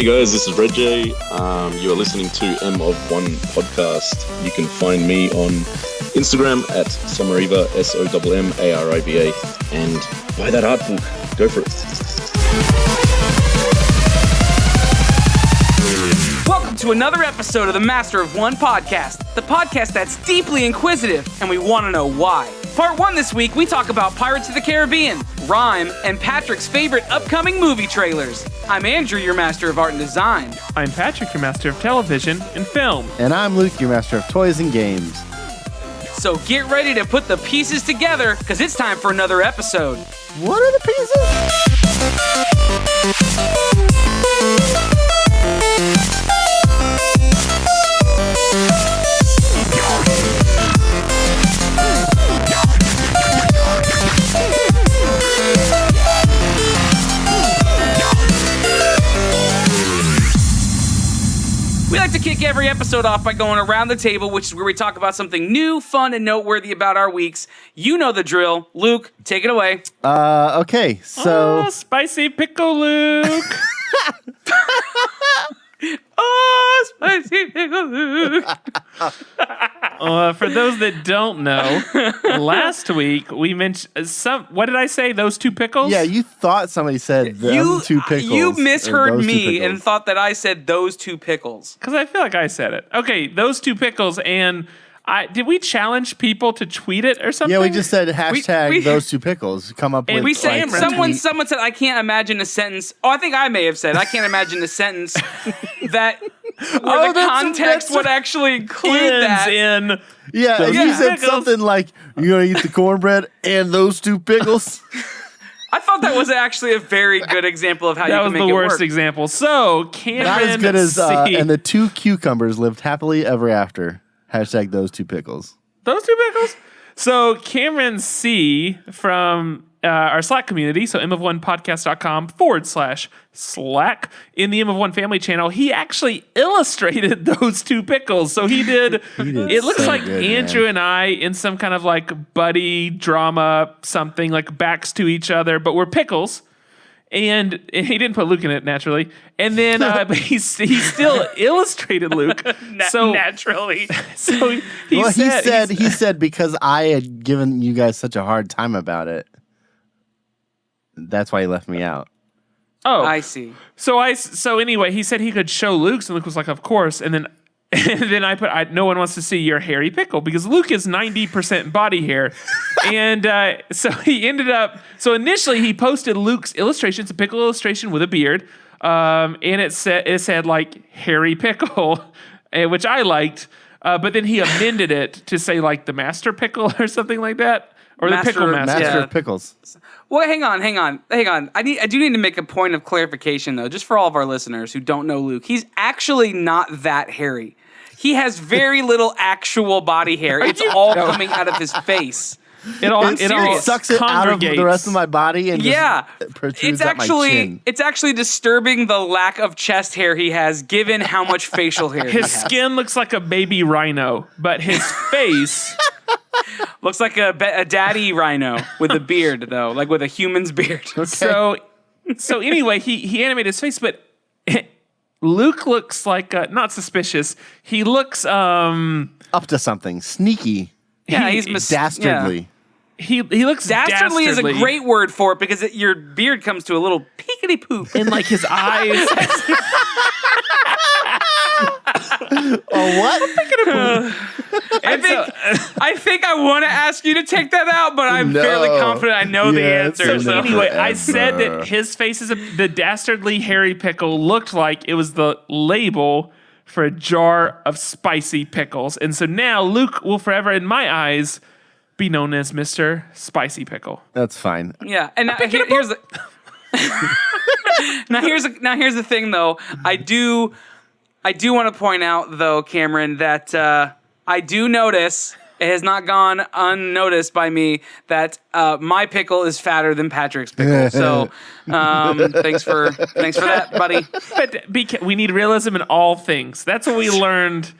Hey guys, this is Red J. You are listening to M of One podcast. You can find me on Instagram at Sommariva, SOMMARIVA, and buy that art book. Go for it. Welcome to another episode of the Master of One podcast, the podcast that's deeply inquisitive, and we want to know why. Part 1 this week, we talk about Pirates of the Caribbean, Rime, and Patrick's favorite upcoming movie trailers. I'm Andrew, your Master of Art and Design. I'm Patrick, your Master of Television and Film. And I'm Luke, your Master of Toys and Games. So get ready to put the pieces together, because it's time for another episode. What are the pieces? We like to kick every episode off by going around the table, which is where we talk about something new, fun, and noteworthy about our weeks. You know the drill. Luke, take it away. Okay, so... Oh, spicy pickle, Luke. Oh, spicy pickle Luke. For those that don't know, last week we mentioned what did I say? Those two pickles? Yeah, you thought somebody said two pickles. You misheard me and thought that I said those two pickles. Because I feel like I said it. Okay, those two pickles, and did we challenge people to tweet it or something? Yeah, we just said hashtag those two pickles. Come up with we said like, someone said I can't imagine a sentence. Oh, I think I may have said I can't imagine a sentence that where the context would actually include that. Yeah, you said something like you're gonna eat the cornbread and those two pickles. I thought that was actually a very good example of how you can make it work. That was the worst example. So Cameron, not as good as and the two cucumbers lived happily ever after. Hashtag those two pickles. Those two pickles? So Cameron C. from our Slack community, so mofonepodcast.com/Slack, in the M of One family channel, he actually illustrated those two pickles. So he did, it looks so like good, Andrew man. And I in some kind of like buddy drama, something like backs to each other, but we're pickles. And he didn't put Luke in it, naturally. And then but he still illustrated Luke. Naturally. So he said because I had given you guys such a hard time about it, that's why he left me out. Oh, I see. So anyway, he said he could show Luke's, and Luke was like, "Of course." And then I put, "No one wants to see your hairy pickle," because Luke is 90% body hair. And so he ended up, so initially he posted Luke's illustration. It's a pickle illustration with a beard. And it said like hairy pickle, which I liked. But then he amended it to say like the master pickle or something like that. Or the pickle master. Master of pickles. Well, hang on. I do need to make a point of clarification, though, just for all of our listeners who don't know Luke. He's actually not that hairy. He has very little actual body hair. It's all coming out of his face. It all sucks it out of the rest of my body and just protrudes out my chin. It's actually disturbing the lack of chest hair he has, given how much facial hair he has. His skin looks like a baby rhino, but his face looks like a daddy rhino with a beard, though, like with a human's beard. Okay. So anyway, he animated his face, but Luke looks like not suspicious. He looks up to something sneaky. Yeah, he's dastardly. Yeah. He looks dastardly is a great word for it because your beard comes to a little peekity poop and like his eyes. What? I think I want to ask you to take that out, but I'm fairly confident I know the answer. So anyway, I said that his face is the dastardly hairy pickle looked like it was the label for a jar of spicy pickles. And so now Luke will forever, in my eyes, be known as Mr. Spicy Pickle. That's fine. Yeah, and here's the here's the thing, though. I do want to point out, though, Cameron, that I do notice it has not gone unnoticed by me that my pickle is fatter than Patrick's pickle. So thanks for that, buddy. But we need realism in all things. That's what we learned.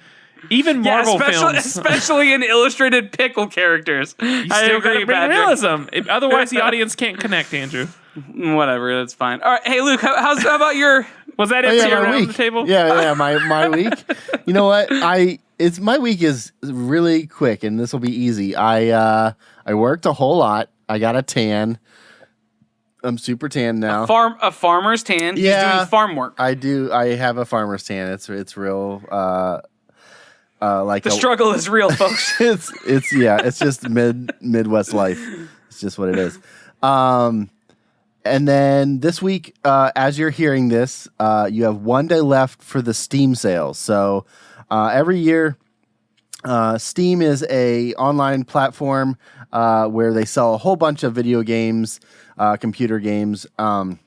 Even Marvel films, especially in illustrated pickle characters. You still gotta bring realism. Otherwise, the audience can't connect. Andrew. Whatever, that's fine. All right, hey Luke, how about your Was that Oh, empty yeah, my around week. the table? Yeah, my week. You know what? My week is really quick, and this will be easy. I worked a whole lot. I got a tan. I'm super tan now. A farmer's tan. He's Yeah. doing farm work. I do. I have a farmer's tan. It's real. Like The struggle is real, folks. it's just Midwest life. It's just what it is. And then this week, as you're hearing this, you have 1 day left for the Steam sales. So every year, Steam is a online platform where they sell a whole bunch of video games, computer games, and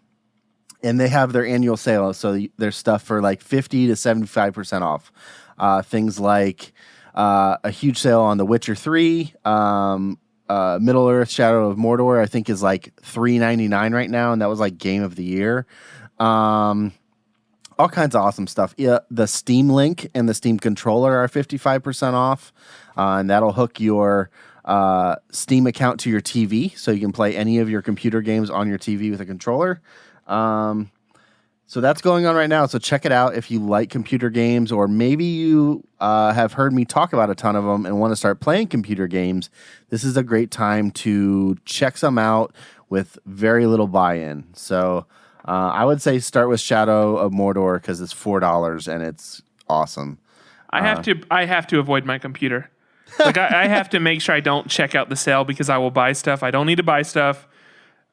they have their annual sale. So there's stuff for like 50 to 75% off. Things like a huge sale on The Witcher 3, Middle Earth: Shadow of Mordor, I think is like $3.99 right now, and that was like Game of the Year. All kinds of awesome stuff. Yeah, the Steam Link and the Steam controller are 55% off, and that'll hook your Steam account to your TV, so you can play any of your computer games on your TV with a controller. So that's going on right now. So check it out if you like computer games, or maybe you have heard me talk about a ton of them and want to start playing computer games. This is a great time to check some out with very little buy-in. So I would say start with Shadow of Mordor because it's $4 and it's awesome. I have to avoid my computer. Like I have to make sure I don't check out the sale because I will buy stuff. I don't need to buy stuff.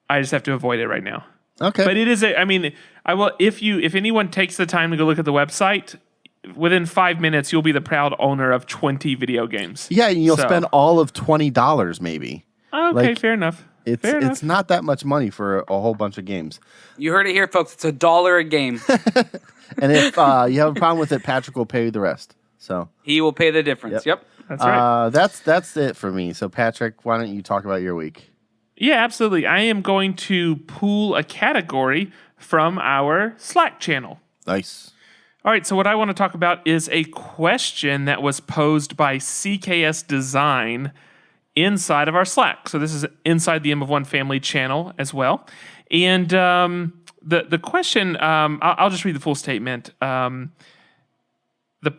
I just have to avoid it right now. Okay. But it is I will if anyone takes the time to go look at the website, within 5 minutes you'll be the proud owner of 20 video games. Yeah, and you'll spend all of $20 maybe. Okay, fair enough. It's not that much money for a whole bunch of games. You heard it here, folks. It's $1 a game. And if you have a problem with it, Patrick will pay you the rest. So He will pay the difference. Yep. That's right. That's it for me. So Patrick, why don't you talk about your week? Yeah, absolutely. I am going to pull a category from our Slack channel. Nice. All right, so what I want to talk about is a question that was posed by CKS Design inside of our Slack. So this is inside the M of One family channel as well. And the question, I'll just read the full statement. The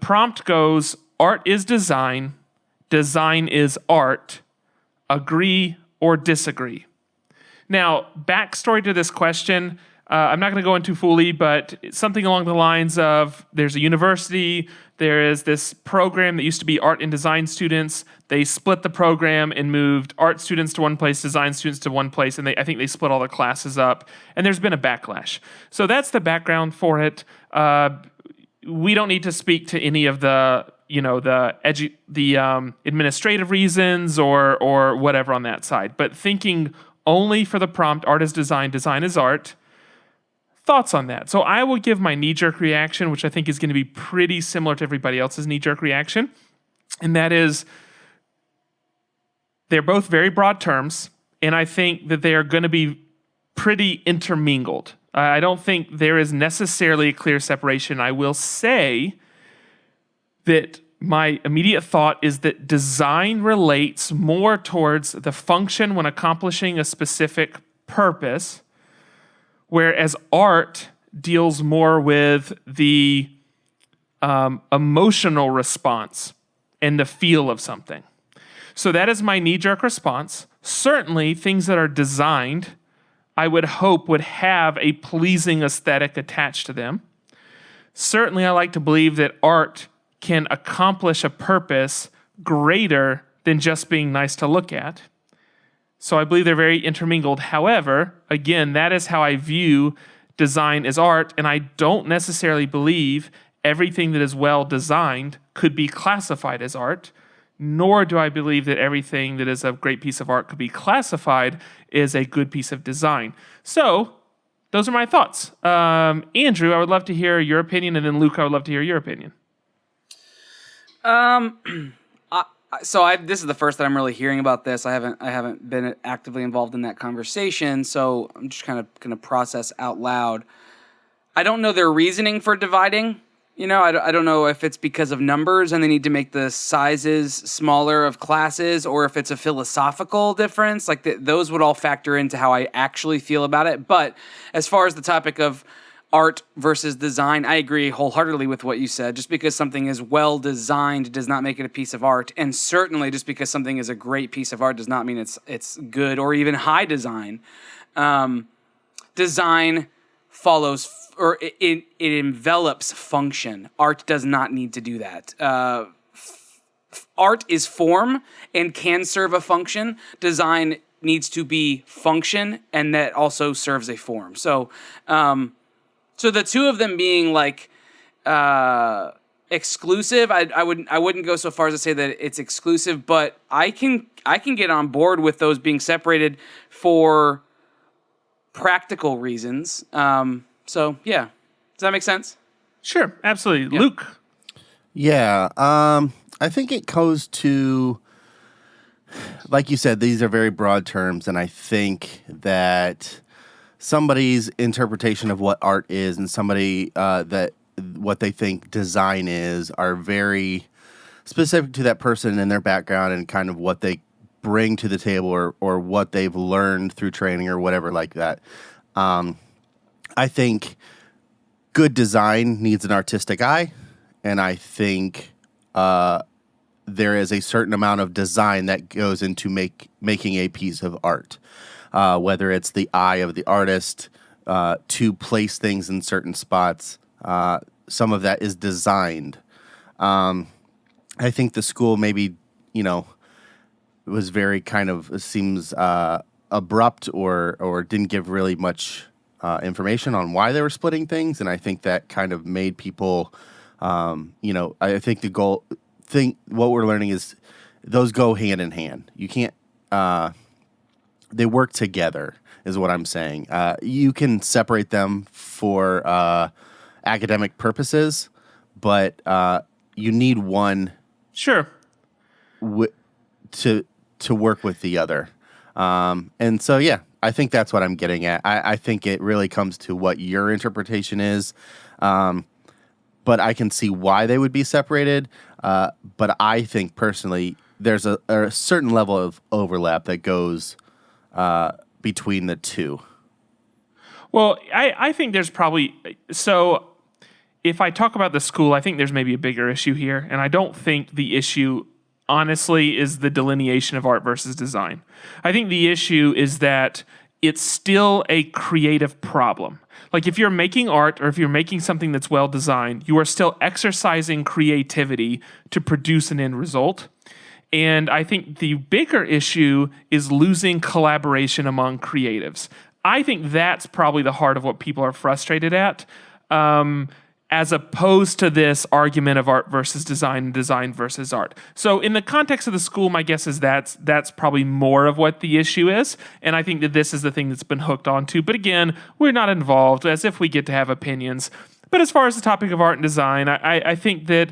prompt goes, art is design is art, agree or disagree. Now, backstory to this question, I'm not going to go into fully, but it's something along the lines of there's a university, there is this program that used to be art and design students. They split the program and moved art students to one place, design students to one place, and I think they split all the classes up, and there's been a backlash. So that's the background for it. We don't need to speak to any of the administrative reasons or whatever on that side. But thinking only for the prompt, art is design is art. Thoughts on that? So I will give my knee-jerk reaction, which I think is going to be pretty similar to everybody else's knee-jerk reaction. And that is, they're both very broad terms, and I think that they are going to be pretty intermingled. I don't think there is necessarily a clear separation. I will say that my immediate thought is that design relates more towards the function when accomplishing a specific purpose, whereas art deals more with the emotional response and the feel of something. So that is my knee-jerk response. Certainly, things that are designed, I would hope, would have a pleasing aesthetic attached to them. Certainly, I like to believe that art can accomplish a purpose greater than just being nice to look at. So I believe they're very intermingled. However, again, that is how I view design as art, and I don't necessarily believe everything that is well designed could be classified as art, nor do I believe that everything that is a great piece of art could be classified as a good piece of design. So those are my thoughts. Andrew, I would love to hear your opinion, and then Luke, I would love to hear your opinion. This is the first that I'm really hearing about this. I haven't been actively involved in that conversation, so I'm just kind of going to process out loud. I don't know their reasoning for dividing. I don't know if it's because of numbers and they need to make the sizes smaller of classes, or if it's a philosophical difference. Like those would all factor into how I actually feel about it. But as far as the topic of art versus design, I agree wholeheartedly with what you said. Just because something is well designed does not make it a piece of art, and certainly just because something is a great piece of art does not mean it's good or even high design. Design follows or it envelops function. Art does not need to do that. Art is form and can serve a function. Design needs to be function, and that also serves a form. So, so the two of them being like exclusive, I wouldn't go so far as to say that it's exclusive, but I can get on board with those being separated for practical reasons. So yeah, does that make sense? Sure, absolutely. Yeah. Luke. Yeah, I think it goes to, like you said, these are very broad terms, and I think that somebody's interpretation of what art is and somebody that what they think design is are very specific to that person and their background and kind of what they bring to the table or what they've learned through training or whatever like that. I think good design needs an artistic eye, and I think there is a certain amount of design that goes into making a piece of art, whether it's the eye of the artist to place things in certain spots. Some of that is designed. I think the school maybe, was very kind of seems abrupt or didn't give really much information on why they were splitting things, and I think that kind of made people, I think what we're learning is those go hand in hand. You can't, they work together is what I'm saying. You can separate them for academic purposes, but you need one Sure. to work with the other. And so, yeah, I think that's what I'm getting at. I think it really comes to what your interpretation is. But I can see why they would be separated. But I think personally, there's a certain level of overlap that goes between the two. Well, I think there's probably, so if I talk about the school, I think there's maybe a bigger issue here. And I don't think the issue, honestly, is the delineation of art versus design. I think the issue is that it's still a creative problem. Like if you're making art or if you're making something that's well designed, you are still exercising creativity to produce an end result. And I think the bigger issue is losing collaboration among creatives. I think that's probably the heart of what people are frustrated at, as opposed to this argument of art versus design and design versus art. So in the context of the school, my guess is that's probably more of what the issue is. And I think that this is the thing that's been hooked onto. But again, we're not involved, as if we get to have opinions. But as far as the topic of art and design, I think that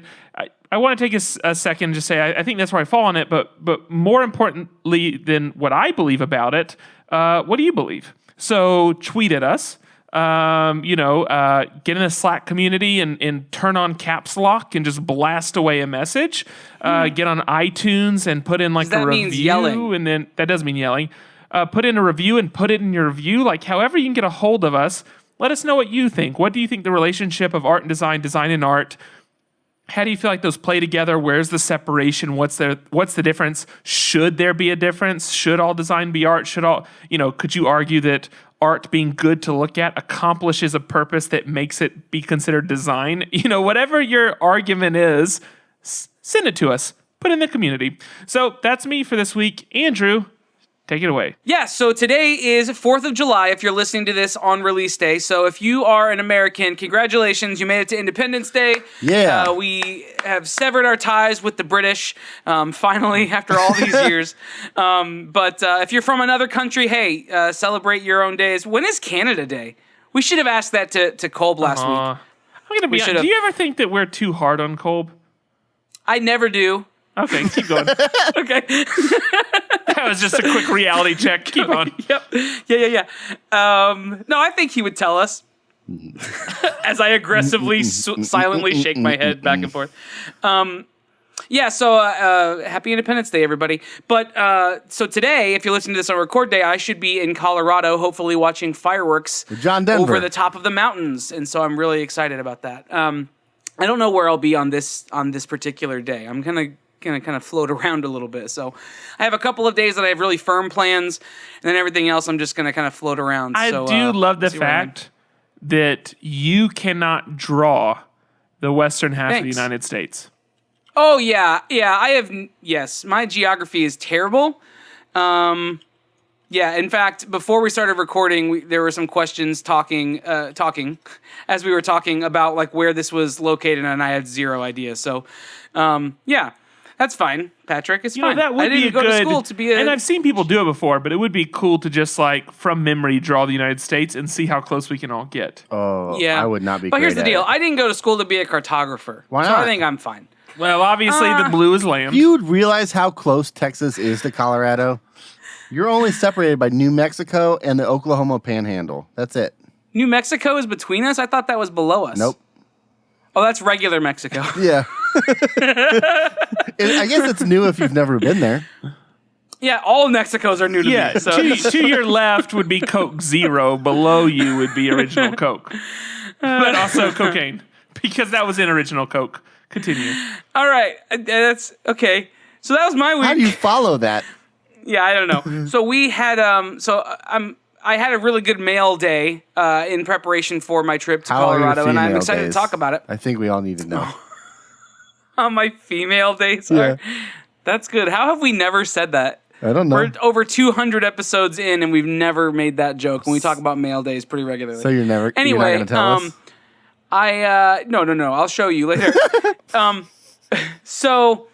I want to take a second to say I think that's where I fall on it. But more importantly than what I believe about it, what do you believe? So tweet at us. Get in a Slack community and turn on caps lock and just blast away a message. Get on iTunes and put in like a review. Means yelling. And then that does mean yelling. Put in a review and put it in your review. Like however you can get a hold of us, let us know what you think. What do you think the relationship of art and design and art? How do you feel like those play together? Where's the separation? What's the difference? Should there be a difference? Should all design be art? Could you argue that art being good to look at accomplishes a purpose that makes it be considered design? Whatever your argument is, send it to us. Put it in the community. So that's me for this week. Andrew, take it away. Yeah, so today is 4th of July if you're listening to this on release day. So if you are an American, congratulations, you made it to Independence Day. Yeah. We have severed our ties with the British, finally, after all these years. But if you're from another country, hey, celebrate your own days. When is Canada Day? We should have asked that to Kolb last week. I'm going to be honest. Do you ever think that we're too hard on Kolb? I never do. Okay, keep going. Okay. That was just a quick reality check. Keep on. Yep. Yeah. No, I think he would tell us. As I aggressively, silently shake my head back and forth. Yeah, so happy Independence Day, everybody. But so today, if you're listening to this on record day, I should be in Colorado, hopefully watching fireworks John Denver. over the top of the mountains. And so I'm really excited about that. I don't know where I'll be on this particular day. I'm gonna kind of float around a little bit. So I have a couple of days that I have really firm plans, and then everything else I'm just gonna kind of float around. I do love the fact that you cannot draw the western half of the United States. Oh yeah. I have. Yes, my geography is terrible. Yeah. In fact, before we started recording, there were some questions talking as we were talking about like where this was located, and I had zero idea. So, yeah, that's fine, Patrick. It's fine. That would I didn't be go to school to be and I've seen people do it before, but it would be cool to just like from memory draw the United States and see how close we can all get. Oh, yeah. I would not be. But here's great the deal: at it. I didn't go to school to be a cartographer. Why So not? I think I'm fine. Well, obviously the blue is land. You'd realize how close Texas is to Colorado. You're only separated by New Mexico and the Oklahoma Panhandle. That's it. New Mexico is between us. I thought that was below us. Nope. Oh, that's regular Mexico. Yeah. I guess it's new if you've never been there. Yeah, all Mexicos are new to Yeah, me. So to your left would be Coke Zero. Below you would be original Coke. But also cocaine. Because that was in original Coke. Continue. all right, that's okay. So that was my week. How do you follow that? Yeah, I don't know. So we had I had a really good mail day in preparation for my trip to How are your Colorado, and I'm female excited days? to talk about it. I think we all need to know. On my female days, Yeah. that's good. How have we never said that? I don't know. We're over 200 episodes in, and we've never made that joke when we talk about mail days pretty regularly. So you're never. Anyway, you're not gonna tell us? No. I'll show you later. So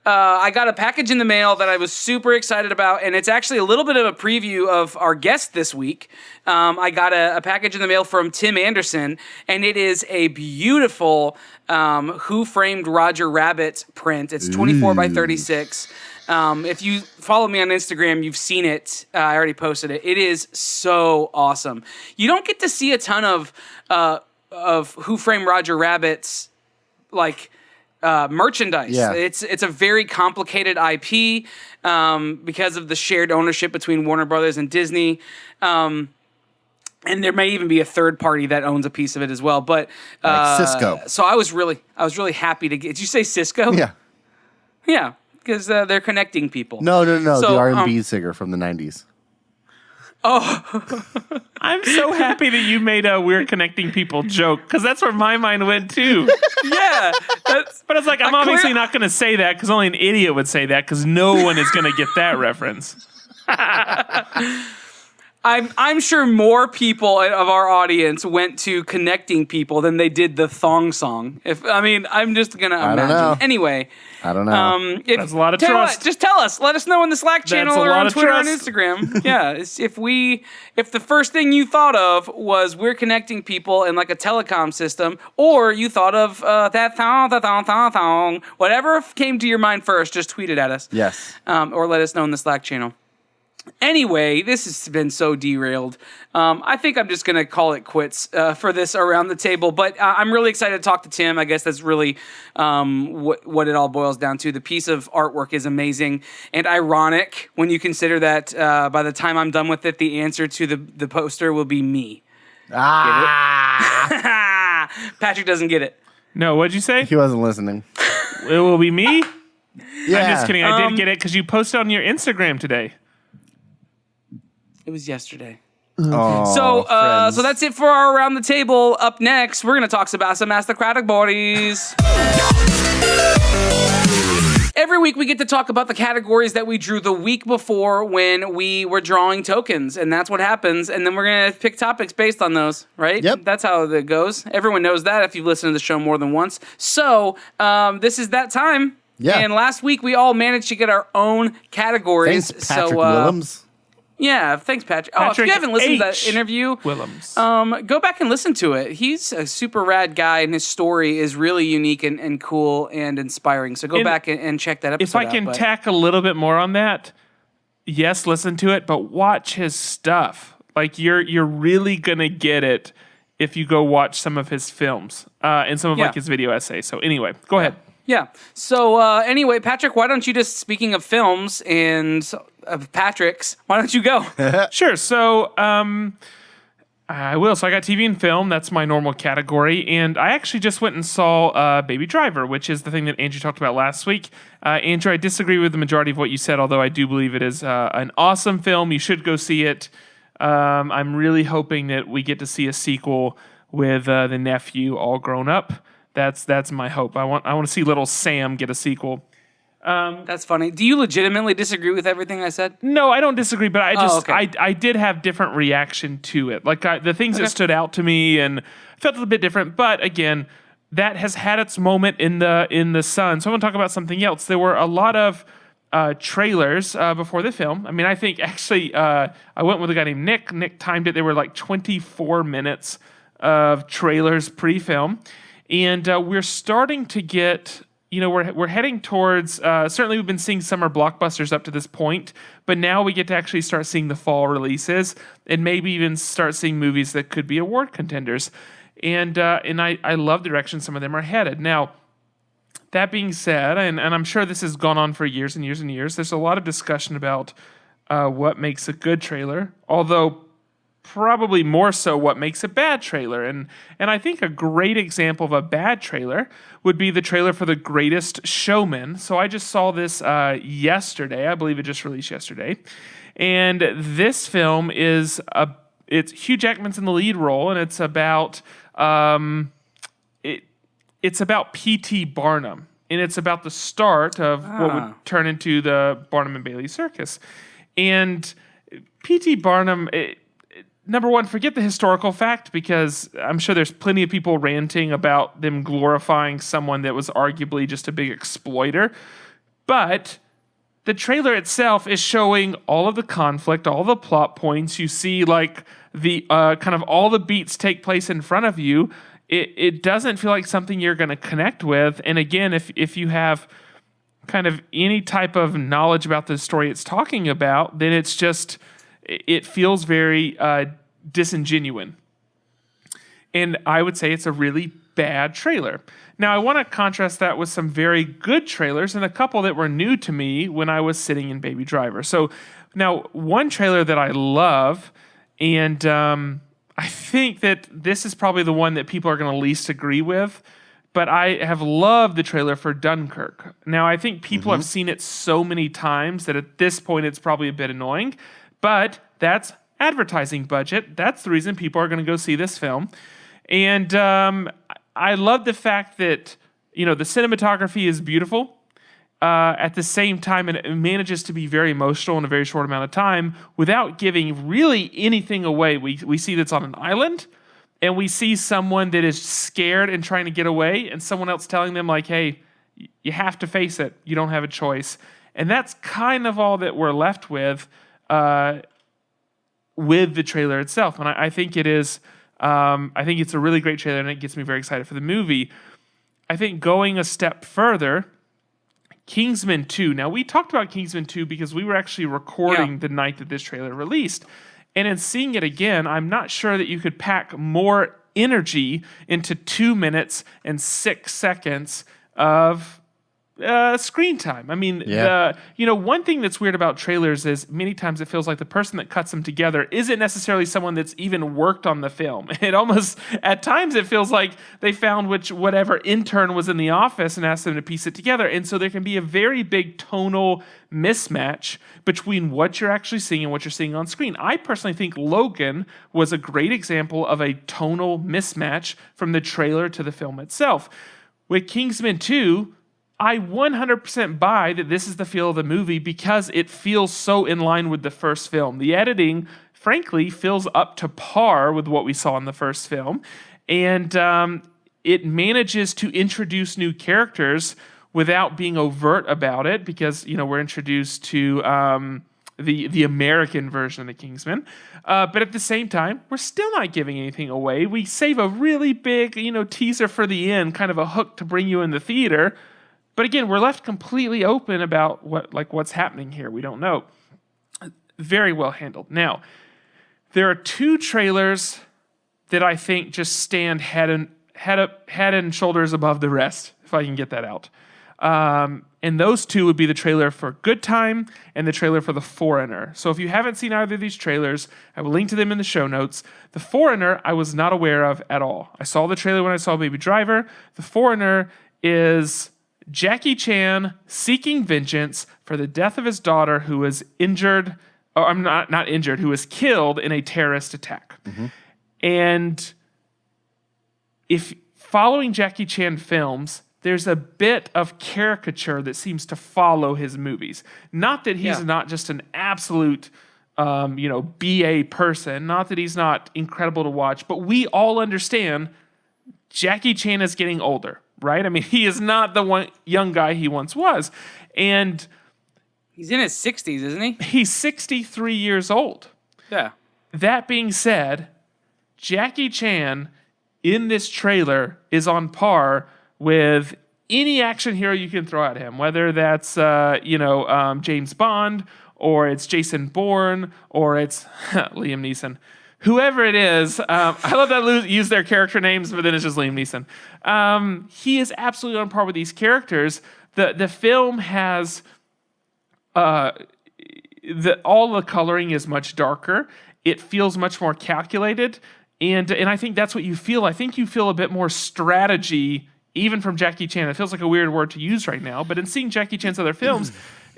I got a package in the mail that I was super excited about, and it's actually a little bit of a preview of our guest this week. I got a package in the mail from Tim Anderson, and it is a beautiful Who Framed Roger Rabbit print. It's 24 by 36. If you follow me on Instagram, you've seen it. I already posted it. It is so awesome. You don't get to see a ton of Who Framed Roger Rabbit's like merchandise. Yeah. It's a very complicated IP because of the shared ownership between Warner Brothers and Disney. And there may even be a third party that owns a piece of it as well. But Like Cisco. So I was really happy to get. Did you say Cisco? Yeah. Yeah, because they're connecting people. No. So, the R&B singer from the 90s. I'm so happy that you made a we're connecting people joke because that's where my mind went too. Yeah, But it's like, I'm obviously not going to say that because only an idiot would say that because no one is going to get that reference. I'm sure more people of our audience went to connecting people than they did the thong song. I'm just gonna imagine. know. Anyway, I don't know. That's a lot of tell you what, trust. just tell us. Let us know in the Slack channel a or lot on of Twitter and trust. Instagram. Yeah, if the first thing you thought of was we're connecting people in like a telecom system, or you thought of that thong, whatever came to your mind first, just tweet it at us. Yes. Or let us know in the Slack channel. Anyway, this has been so derailed. I think I'm just going to call it quits for this around the table. But I'm really excited to talk to Tim. I guess that's really what it all boils down to. The piece of artwork is amazing and ironic when you consider that by the time I'm done with it, the answer to the poster will be me. Ah. Patrick doesn't get it. No, what'd you say? He wasn't listening. It will be me? Yeah. I'm just kidding. I did get it because you posted on your Instagram today. It was yesterday. Oh, So friends. that's it for our Around the Table. Up next, we're going to talk about some aristocratic bodies. Every week we get to talk about the categories that we drew the week before when we were drawing tokens, and that's what happens. And then we're going to pick topics based on those, right? Yep. That's how it goes. Everyone knows that if you've listened to the show more than once. So this is that time. Yeah. And last week we all managed to get our own categories. Thanks, Patrick so, Willems. Yeah, thanks, Patrick. Oh, if Patrick you haven't listened to H. that interview, Willems. go back and listen to it. He's a super rad guy, and his story is really unique and cool and inspiring. So go And back and check that episode If I out. can But- tack a little bit more on that, yes, listen to it, but watch his stuff. Like you're really gonna get it if you go watch some of his films and some of Yeah. like his video essays. So anyway, go ahead. Yeah. So anyway, Patrick, why don't you just, speaking of films and of Patrick's, why don't you go? Sure. So I will. So I got TV and film. That's my normal category. And I actually just went and saw Baby Driver, which is the thing that Andrew talked about last week. Andrew, I disagree with the majority of what you said, although I do believe it is an awesome film. You should go see it. I'm really hoping that we get to see a sequel with the nephew all grown up. That's my hope. I want to see little Sam get a sequel. That's funny. Do you legitimately disagree with everything I said? No, I don't disagree, but I just okay. I did have different reaction to it. Like the things that stood out to me and felt a little bit different. But again, that has had its moment in the sun. So I want to talk about something else. There were a lot of trailers before the film. I mean, I think actually I went with a guy named Nick. Nick timed it. There were like 24 minutes of trailers pre-film. And we're starting to get, we're heading towards, certainly we've been seeing summer blockbusters up to this point, but now we get to actually start seeing the fall releases and maybe even start seeing movies that could be award contenders. And I love the direction some of them are headed. Now, that being said, and I'm sure this has gone on for years and years and years, there's a lot of discussion about what makes a good trailer, although probably more so what makes a bad trailer. And I think a great example of a bad trailer would be the trailer for The Greatest Showman. So I just saw this yesterday. I believe it just released yesterday. And this film it's Hugh Jackman's in the lead role, and it's about it's about P.T. Barnum. And it's about the start of what would turn into the Barnum and Bailey Circus. And P.T. Barnum... Number one, forget the historical fact, because I'm sure there's plenty of people ranting about them glorifying someone that was arguably just a big exploiter. But the trailer itself is showing all of the conflict, all the plot points. You see like the kind of all the beats take place in front of you. It doesn't feel like something you're going to connect with. And again, if you have kind of any type of knowledge about the story it's talking about, then it's just... It feels very disingenuous. And I would say it's a really bad trailer. Now, I want to contrast that with some very good trailers and a couple that were new to me when I was sitting in Baby Driver. So now, one trailer that I love, and I think that this is probably the one that people are going to least agree with, but I have loved the trailer for Dunkirk. Now, I think people have seen it so many times that at this point it's probably a bit annoying. But that's advertising budget. That's the reason people are going to go see this film. And I love the fact that, the cinematography is beautiful. At the same time, it manages to be very emotional in a very short amount of time without giving really anything away. We see that's on an island, and we see someone that is scared and trying to get away, and someone else telling them, like, hey, you have to face it. You don't have a choice. And that's kind of all that we're left with the trailer itself. And I think it is, I think it's a really great trailer, and it gets me very excited for the movie. I think going a step further, Kingsman 2. Now, we talked about Kingsman 2 because we were actually recording the night that this trailer released. And in seeing it again, I'm not sure that you could pack more energy into 2 minutes and 6 seconds of screen time. I mean, one thing that's weird about trailers is many times it feels like the person that cuts them together isn't necessarily someone that's even worked on the film. It almost, at times, it feels like they found whatever intern was in the office and asked them to piece it together. And so there can be a very big tonal mismatch between what you're actually seeing and what you're seeing on screen. I personally think Logan was a great example of a tonal mismatch from the trailer to the film itself. With Kingsman 2, I 100% buy that this is the feel of the movie because it feels so in line with the first film. The editing, frankly, feels up to par with what we saw in the first film. And it manages to introduce new characters without being overt about it because, we're introduced to the American version of the Kingsman. But at the same time, we're still not giving anything away. We save a really big, teaser for the end, kind of a hook to bring you in the theater. But again, we're left completely open about what's happening here. We don't know. Very well handled. Now, there are two trailers that I think just stand head and shoulders above the rest, if I can get that out. And those two would be the trailer for Good Time and the trailer for The Foreigner. So if you haven't seen either of these trailers, I will link to them in the show notes. The Foreigner, I was not aware of at all. I saw the trailer when I saw Baby Driver. The Foreigner is Jackie Chan seeking vengeance for the death of his daughter who was injured, or I'm not injured, who was killed in a terrorist attack. And if following Jackie Chan films, there's a bit of caricature that seems to follow his movies. Not that he's not just an absolute, BA person. Not that he's not incredible to watch. But we all understand Jackie Chan is getting older, right? I mean, he is not the one young guy he once was. And he's in his 60s, isn't he? He's 63 years old. Yeah. That being said, Jackie Chan in this trailer is on par with any action hero you can throw at him, whether that's James Bond, or it's Jason Bourne, or it's Liam Neeson. Whoever it is, I love that use their character names, but then it's just Liam Neeson. He is absolutely on par with these characters. The film has all the coloring is much darker. It feels much more calculated, and I think that's what you feel. I think you feel a bit more strategy. Even from Jackie Chan. It feels like a weird word to use right now, but in seeing Jackie Chan's other films,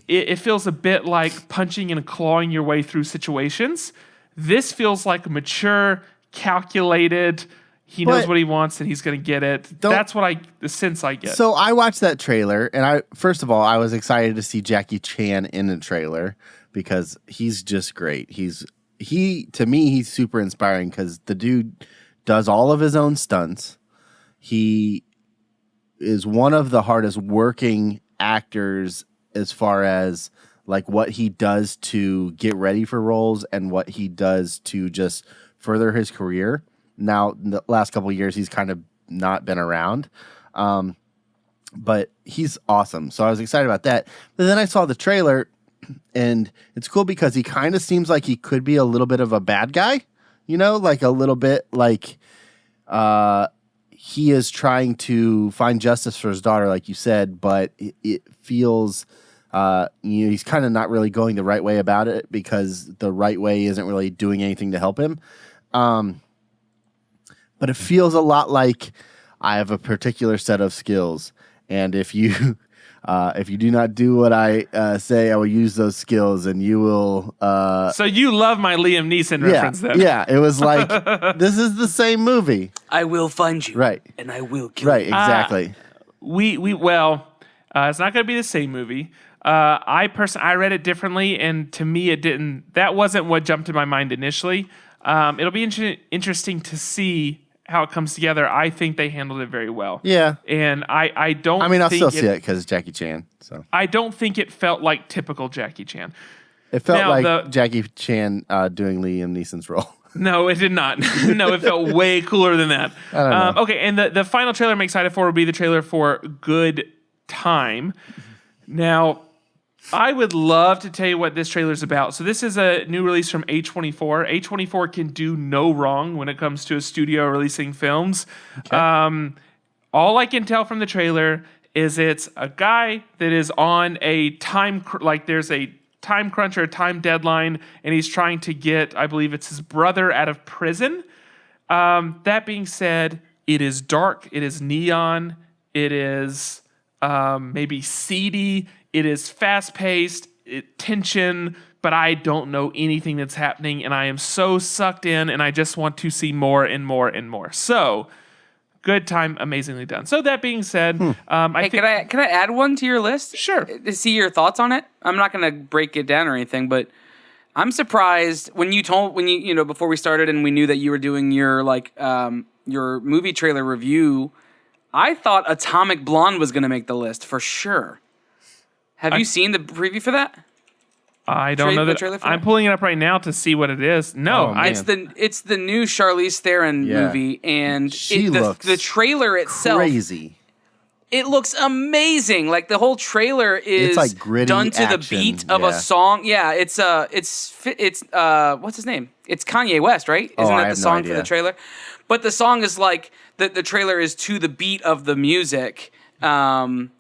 it feels a bit like punching and clawing your way through situations. This feels like mature, calculated. He knows what he wants and he's going to get it. That's the sense I get. So I watched that trailer, and first of all, I was excited to see Jackie Chan in the trailer because he's just great. To me, he's super inspiring because the dude does all of his own stunts. He is one of the hardest working actors as far as like what he does to get ready for roles and what he does to just further his career. Now, in the last couple of years, he's kind of not been around, but he's awesome. So I was excited about that. But then I saw the trailer, and it's cool because he kind of seems like he could be a little bit of a bad guy, like a little bit like he is trying to find justice for his daughter, like you said, but it feels he's kind of not really going the right way about it because the right way isn't really doing anything to help him. But it feels a lot like I have a particular set of skills, and if you do not do what I say, I will use those skills, and you will. So you love my Liam Neeson reference, then? Yeah, it was like this is the same movie. I will find you, right, and I will kill you. Right, exactly. It's not going to be the same movie. I read it differently, and to me, it didn't. That wasn't what jumped in my mind initially. It'll be interesting to see how it comes together. I think they handled it very well. Yeah. And I don't I mean, I'll still see it because it's Jackie Chan. So I don't think it felt like typical Jackie Chan. It felt like Jackie Chan doing Liam Neeson's role. No, it did not. No, it felt way cooler than that. I don't know. Okay, and the final trailer I'm excited for will be the trailer for Good Time. Now, I would love to tell you what this trailer is about. So this is a new release from A24. A24 can do no wrong when it comes to a studio releasing films. Okay. All I can tell from the trailer is it's a guy that is on a there's a time crunch or a time deadline, and he's trying to get, I believe it's his brother, out of prison. That being said, it is dark. It is neon. It is maybe seedy. It is fast-paced, tension, but I don't know anything that's happening, and I am so sucked in, and I just want to see more and more and more. So, Good Time, amazingly done. So that being said, can I add one to your list? Sure. To see your thoughts on it. I'm not going to break it down or anything, but I'm surprised when you before we started and we knew that you were doing your your movie trailer review. I thought Atomic Blonde was going to make the list for sure. Have you seen the preview for that? I don't know that. I'm pulling it up right now to see what it is. No, it's the new Charlize Theron movie, and she looks the trailer itself crazy. It looks amazing. Like the whole trailer is like gritty done to action. the beat of a song. Yeah, it's what's his name? It's Kanye West, right? Isn't that the song for the trailer? But the song is like the trailer is to the beat of the music.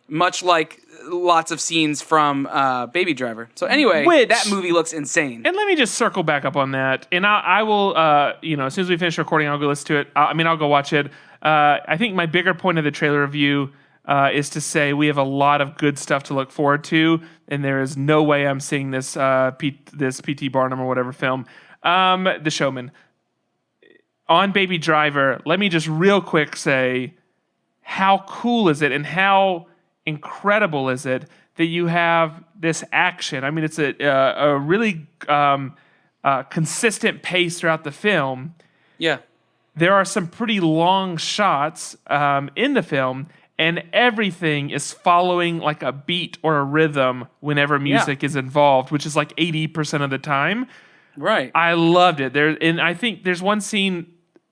much like lots of scenes from Baby Driver. So anyway, that movie looks insane. And let me just circle back up on that. And I will, as soon as we finish recording, I'll go listen to it. I'll go watch it. I think my bigger point of the trailer review is to say we have a lot of good stuff to look forward to, and there is no way I'm seeing this this P.T. Barnum or whatever film, The Showman. On Baby Driver, let me just real quick say, how cool is it and how incredible is it that you have this action? I mean, it's a really consistent pace throughout the film. Yeah. There are some pretty long shots in the film, and everything is following like a beat or a rhythm whenever music is involved, which is like 80% of the time. Right. I loved it. And I think there's one scene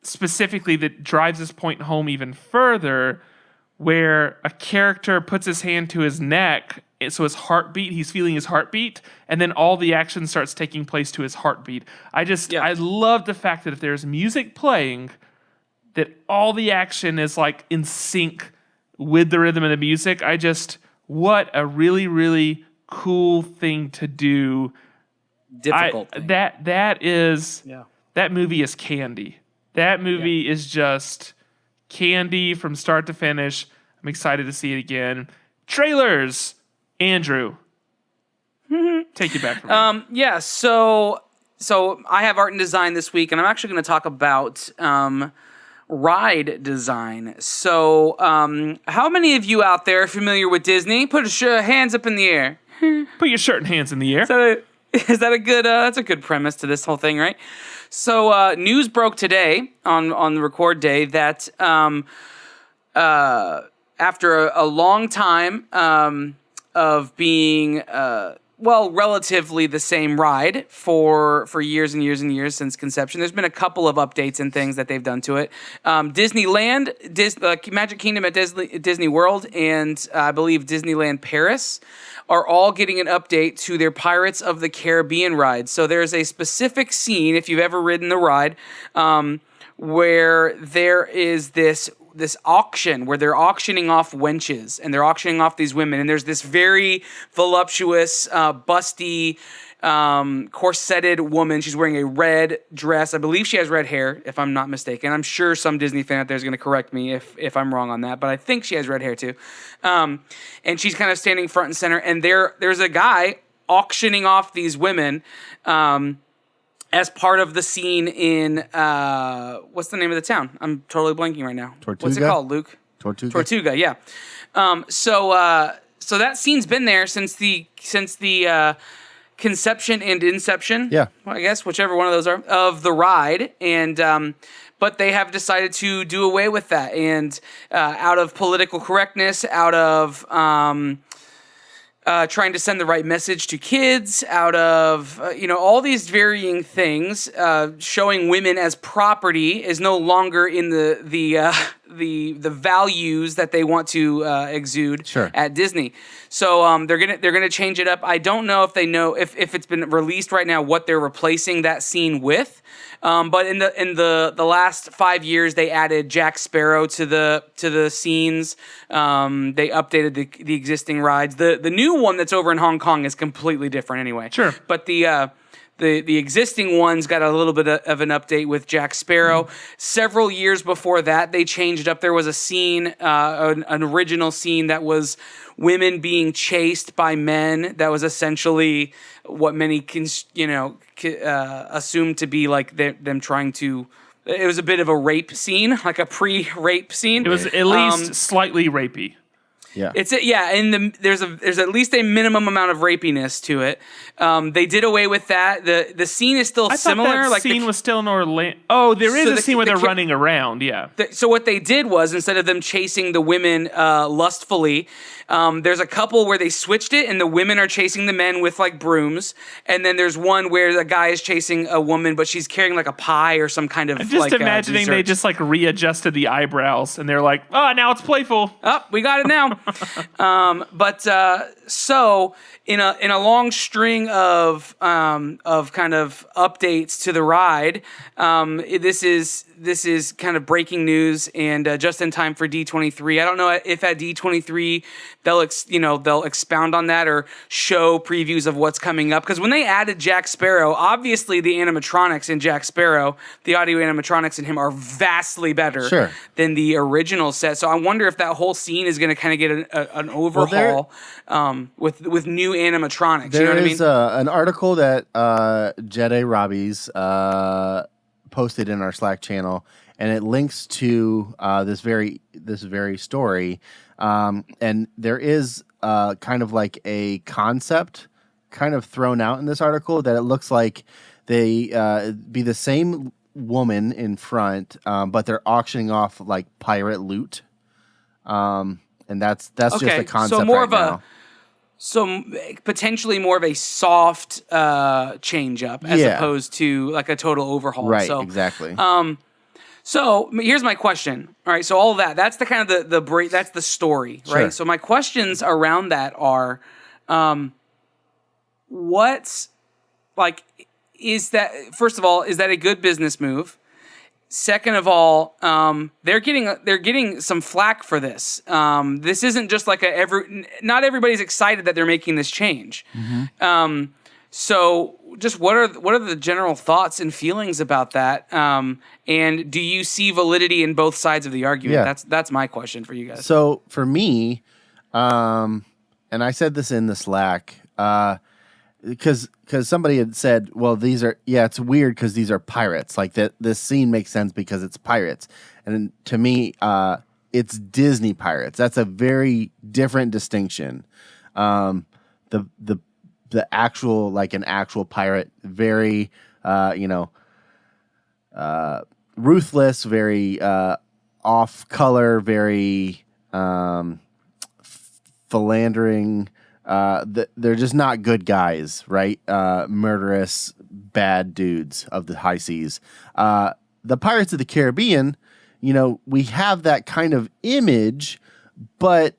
specifically that drives this point home even further, where a character puts his hand to his neck, so his heartbeat, he's feeling his heartbeat, and then all the action starts taking place to his heartbeat. I love the fact that if there's music playing, that all the action is like in sync with the rhythm of the music. What a really, really cool thing to do. Difficult thing. That movie is candy. That movie is just candy from start to finish. I'm excited to see it again. Trailers, Andrew, take you back from me. So I have art and design this week, and I'm actually going to talk about ride design. So how many of you out there are familiar with Disney? Put your hands up in the air. Put your shirt and hands in the air. Is that a good? That's a good premise to this whole thing, right? So news broke today on the record day that after a long time of being relatively the same ride for years and years and years since conception, there's been a couple of updates and things that they've done to it. Disneyland, Magic Kingdom at Disney World, and I believe Disneyland Paris are all getting an update to their Pirates of the Caribbean ride. So there's a specific scene, if you've ever ridden the ride, where there is this auction where they're auctioning off wenches, and they're auctioning off these women, and there's this very voluptuous, busty, corseted woman. She's wearing a red dress. I believe she has red hair, if I'm not mistaken. I'm sure some Disney fan out there is going to correct me if I'm wrong on that, but I think she has red hair too. And she's kind of standing front and center, and there's a guy auctioning off these women as part of the scene in, what's the name of the town? I'm totally blanking right now. Tortuga? What's it called, Luke? Tortuga, yeah. So that scene's been there since the conception and inception. Yeah. Well, I guess whichever one of those are of the ride, and but they have decided to do away with that, and out of political correctness, out of trying to send the right message to kids, out of all these varying things, showing women as property is no longer in the values that they want to exude at Disney. So they're gonna change it up. I don't know if they know if it's been released right now what they're replacing that scene with. But in the last 5 years, they added Jack Sparrow to the scenes. They updated the existing rides. The new one that's over in Hong Kong is completely different anyway. Sure. But the existing one's got a little bit of an update with Jack Sparrow. Several years before that, they changed up. There was a scene, an original scene that was women being chased by men. That was essentially what many can, assumed to be like them trying to. It was a bit of a rape scene, like a pre-rape scene. It was at least slightly rapey. Yeah, and there's at least a minimum amount of rapiness to it. They did away with that. The scene is still similar. Thought that like scene was still in Orlando. Oh, there is a scene where they're running around. Yeah. So what they did was, instead of them chasing the women lustfully, there's a couple where they switched it, and the women are chasing the men with like brooms, and then there's one where the guy is chasing a woman, but she's carrying like a pie or some kind of. I'm just imagining dessert. They just like readjusted the eyebrows, and they're like, "Oh, now it's playful." Oh, we got it now. So in a long string of kind of updates to the ride, this is kind of breaking news and just in time for D23. I don't know if at D23 they'll expound on that or show previews of what's coming up, because when they added Jack Sparrow, obviously the animatronics in Jack Sparrow, the audio animatronics in him are vastly better than the original set. So I wonder if that whole scene is going to kind of get an overhaul with new animatronics. There you know what is I mean? An article that Jedi Robbie's posted in our Slack channel, and it links to this very story. And there is kind of like a concept kind of thrown out in this article that it looks like they be the same woman in front, but they're auctioning off like pirate loot. And that's just the concept so more right now. So potentially more of a soft change up as opposed to like a total overhaul. Right, so, exactly. So here's my question. All right, so all of that's the kind of that's the story, right? Sure. So my questions around that are, what's like, is that, first of all, is that a good business move? Second of all, they're getting some flack for this. This isn't just like not everybody's excited that they're making this change. Mm-hmm. So just what are the general thoughts and feelings about that? And do you see validity in both sides of the argument? Yeah. That's my question for you guys. So for me, and I said this in the Slack, because somebody had said, well, it's weird because these are pirates. Like this scene makes sense because it's pirates. And to me, it's Disney pirates. That's a very different distinction. The actual, like an actual pirate, very, ruthless, very off color, very philandering. They're just not good guys, right? Murderous, bad dudes of the high seas. The Pirates of the Caribbean, we have that kind of image, but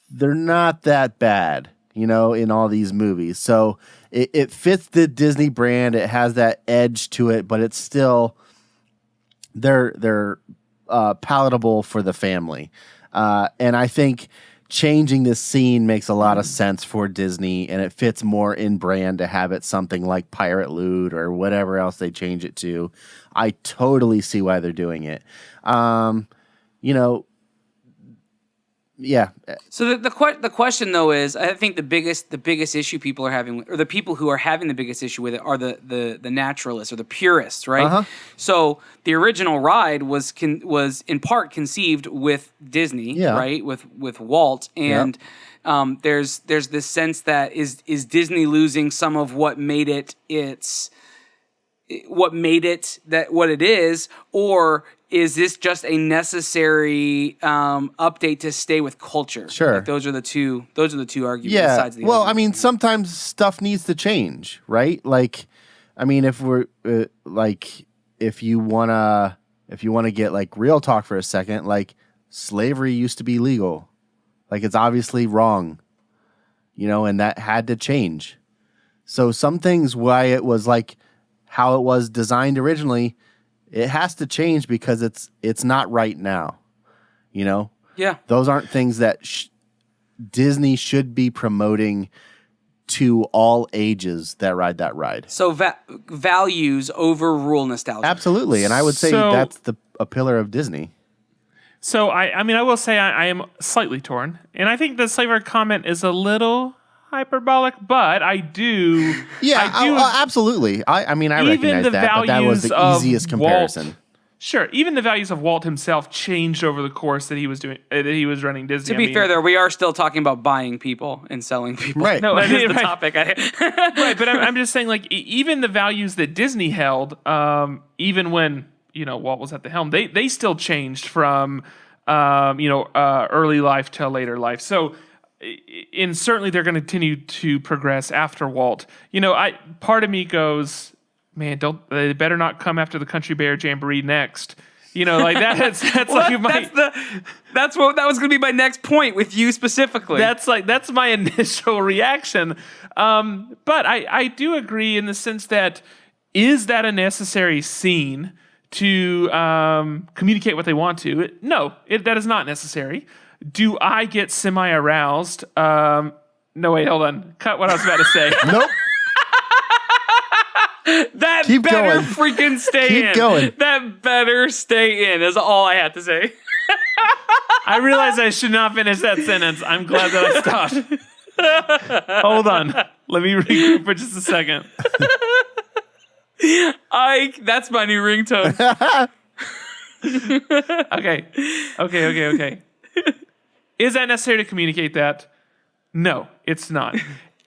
they're not that bad, in all these movies. So it fits the Disney brand. It has that edge to it, but it's still they're palatable for the family. And I think changing this scene makes a lot of sense for Disney, and it fits more in brand to have it something like Pirate Loot or whatever else they change it to. I totally see why they're doing it. Yeah. So the question though is, I think the biggest issue people are having, or the people who are having the biggest issue with it, are the naturalists or the purists, right? Uh-huh. So the original ride was in part conceived with Disney, right? With Walt, and there's this sense that is Disney losing some of what made it what it is, or is this just a necessary update to stay with culture? Sure. Like those are the two arguments. Yeah. Sides of the well, argument. I mean, sometimes stuff needs to change, right? Like, I mean, if we're if you wanna get like real talk for a second, like slavery used to be legal, like it's obviously wrong, and that had to change. So some things, why it was like how it was designed originally, it has to change because it's not right now, Yeah. Those aren't things that Disney should be promoting to all ages that ride that ride. So values overrule nostalgia. Absolutely, and I would say that's a pillar of Disney. So I mean, I will say I am slightly torn, and I think the slavery comment is a little hyperbolic, but I do. Yeah, absolutely. I mean, I recognize that, but that was the easiest comparison. Walt, sure, even the values of Walt himself changed over the course that he was doing. That he was running Disney. To be fair, though, we are still talking about buying people and selling people. Right. No, that is the topic. Right, but I'm just saying, like, even the values that Disney held, even when Walt was at the helm, they still changed from early life to later life. So. And certainly they're going to continue to progress after Walt. Part of me goes, man, they better not come after the Country Bear Jamboree next Like that's Well, like that was going to be my next point with you specifically. that's my initial reaction. But I do agree in the sense that is that a necessary scene to communicate what they want to? No, that is not necessary. Do I get semi-aroused? No, wait, hold on. Cut what I was about to say. Nope. That Keep better going. freaking stay Keep in. going. That better stay in is all I have to say. I realize I should not finish that sentence. I'm glad that I stopped. Hold on. Let me regroup for just a second. That's my new ringtone. Okay. Is that necessary to communicate that? No, it's not.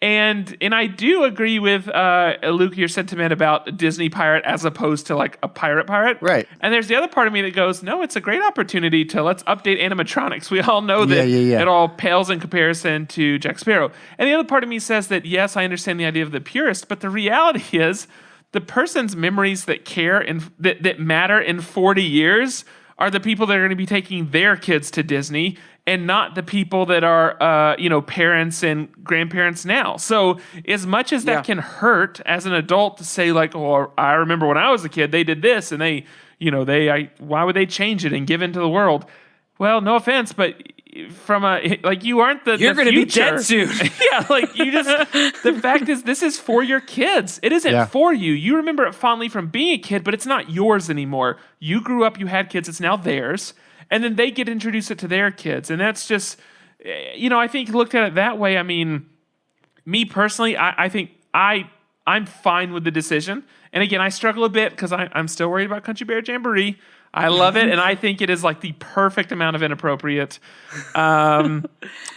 And I do agree with Luke, your sentiment about a Disney pirate as opposed to like a pirate. Right. And there's the other part of me that goes, no, it's a great opportunity to let's update animatronics. We all know that Yeah. it all pales in comparison to Jack Sparrow. And the other part of me says that, yes, I understand the idea of the purist, but the reality is the person's memories that care and that matter in 40 years are the people that are going to be taking their kids to Disney and not the people that are, parents and grandparents now. So as much as that can hurt as an adult to say like, oh, I remember when I was a kid, they did this and why would they change it and give into the world? Well, no offense, but from you aren't You're going to be dead soon. Yeah, the fact is this is for your kids. It isn't for you. You remember it fondly from being a kid, but it's not yours anymore. You grew up, you had kids, it's now theirs. And then they get introduced it to their kids. And that's just, I think looked at it that way. I mean, me personally, I think I'm fine with the decision. And again, I struggle a bit because I'm still worried about Country Bear Jamboree. I love it, and I think it is like the perfect amount of inappropriate. But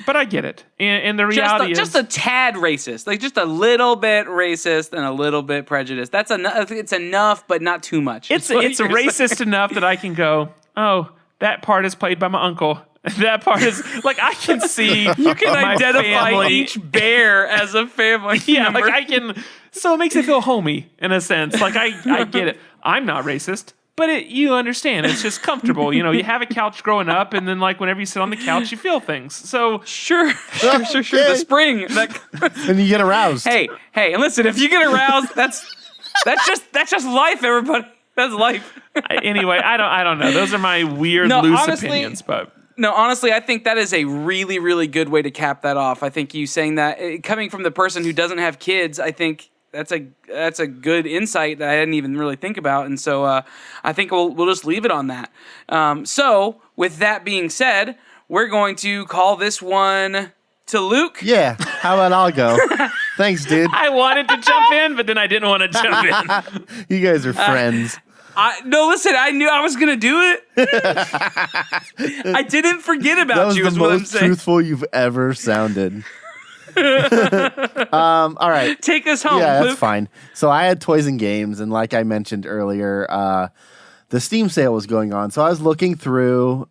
I get it. And the reality is just a tad racist, like just a little bit racist and a little bit prejudiced. That's enough. It's enough, but not too much. It's racist enough that I can go, oh, that part is played by my uncle. That part is like I can see. You can identify family. each bear as a family. Yeah, member. like I can. So it makes it feel homey in a sense. Like I get it. I'm not racist. But you understand, it's just comfortable. You have a couch growing up, and then like whenever you sit on the couch, you feel things. So sure. The spring. And you get aroused. Hey, and listen, if you get aroused, that's just life, everybody. That's life. Anyway, I don't know. Those are my weird, loose opinions, but. No, honestly, I think that is a really, really good way to cap that off. I think you saying that, coming from the person who doesn't have kids, I think that's a good insight that I didn't even really think about, and so I think we'll just leave it on that. So, with that being said, we're going to call this one to Luke. Yeah, how about I'll go? Thanks, dude. I wanted to jump in, but then I didn't want to jump in. You guys are friends. No, listen, I knew I was going to do it. I didn't forget about you, That was is the what I'm most saying. truthful you've ever sounded. All right. Take us home, Yeah, Luke. that's fine. So I had toys and games, and like I mentioned earlier, the Steam sale was going on. So I was looking through